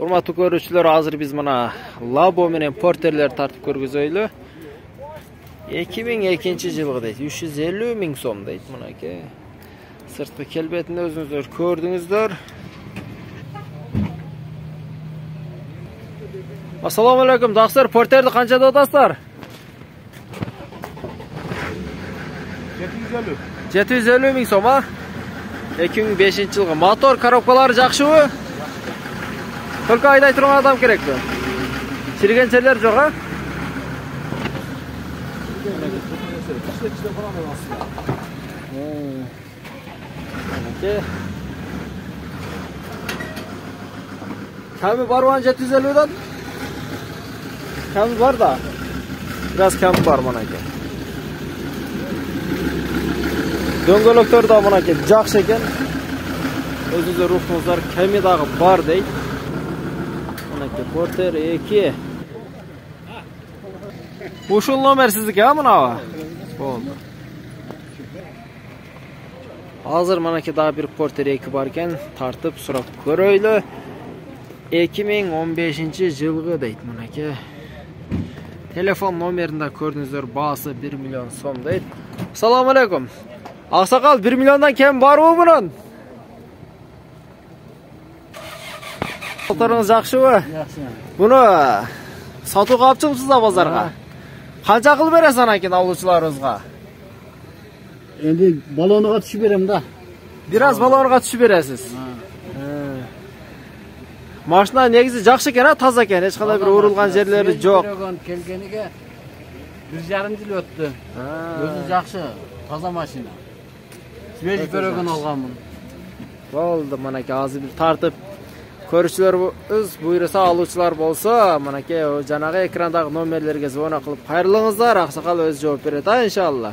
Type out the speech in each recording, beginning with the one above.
Урматтуу көрүүчүлөр, азыр биз мына Labo менен Porter'ler тартып көргөзөйлү. 2002 жылгы дейт, 350 миң сом дейт мынакей. Сырткы келбетин өзүңүздөр көрдүңүздөр. Assalamu alaikum, даксыр, Porter'ди канчада атасыздар? 750 миң сом, а? 2005 жылгы. Мотор, коробкалары жакшыбы? Только айдай турган адам керекпи? Чирген жерлер жок, а? Kami бар ман 750'dan? Kami бар да. Biraz kami бар мынакей. Дөңгөлөктөр да мынакей жакшы экен. Өзүңүздөр уксаңыздар, kami дагы бар дейт. Mınaki Porter 2. Ушул номер сиздики, а мынабы? Болду. Азыр мынакей дагы бир Porter 2 бар экен, тартып сурап көрөйлү. 2015 жылгы дейт мынакей. Телефон номеринде көрдүңүздөр, баасы 1 миллион сом дейт. Assalamu alaikum. Аксакал, 1 миллиондан кем барбы мунун? Motorunuz жакшыбы? Жакшы. Буну сатууга алып чыгыпсыз да базарга? Канча кылып бересиз анакин алуучуларыбызга? Энди балонуга түшүп берем да. Бир аз балонуга түшүп бересиз. Машина негизи жакшы экен, таза экен, эч кандай бир урулган жерлери жок. Келгениге 1,5 жыл өттү. Өзү жакшы, таза машина. Свежий көрөгөн алганмын. Болду, мынакей азыр бир тартып көрүүчүлөрүбүз буйруса, алуучулар болсо, мынакей жанагы экрандагы номерлерге звонок кылып кайрылыңыздар, аксакал өзү жооп берет, иншалла.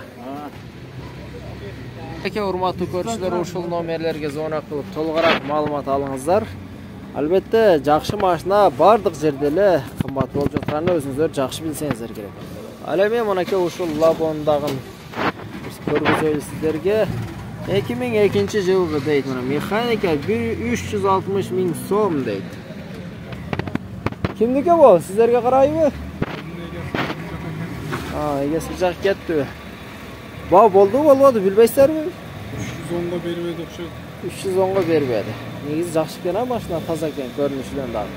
Мынакей урматтуу көрүүчүлөр, ушул номерлерге звонок кылып толугураак маалымат алыңыздар. Албетте, жакшы машина бардык жерде эле кымбат болуп жатканын өзүңүздөр жакшы билсеңиздер керек. Ал эми мынакей ушул Labo'ндагы көргөзөйлү сиздерге. 2002 жылгы дейт, мына механика 360 миң сом дейт. Кимдики бул? Сиздерге карайбы? Эгеси жак кетти. Болду, болбоду, билбейсиздерби? 310го бербеди окшойт. 310го бербеди. Негизи жакшы экен, машина таза экен, көрүнүшүнөн дагы.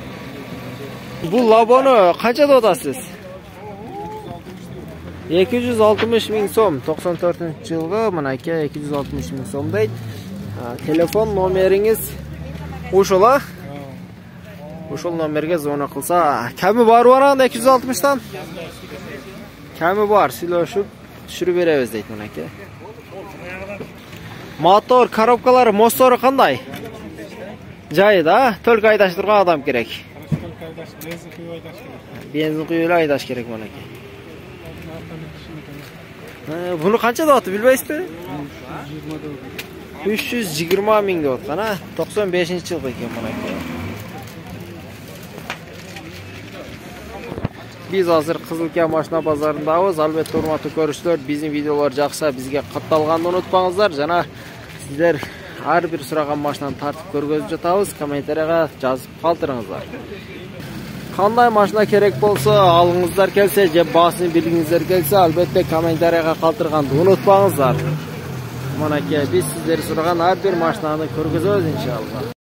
Бул Labo'ну канчада атасыз? 260 миң сом, 94 жылгы, мынакей 260 миң сом дейт. Телефон номериңиз ушул, а? Ушул номерге звонок кылса, ками барбы анан 260'тан? Ками бар, сүйлөшүп түшүрүп беребиз дейт мынакей. Мотор, коробкалары, мостору кандай? Жайы да, только айдаш турган адам керек. Бензин күйүп айдаш керек мынакей. Bunu kançada atı bilbeysiz mi? 320 ming деп аткан, 95 жылгы экен мынакей. Биз азыр Кызылкия машина базарындабыз. Албетте урматтуу көрүүчүлөр, биздин видеолор жакса бизге катталганды унутпаңыздар. Жана сиздер ар бир сураган машинаны тартып көргөзүп жатабыз. Комментарияга жазып калтырыңыздар. Кандай машина керек болсо, алыңыздар келсе, же баасын билгиңиздер келсе, албетте комментарияга калтырганды унутпаңыздар. Мынакей биз сиздер сураган ар бир машинаны көргөзөбүз иншалла.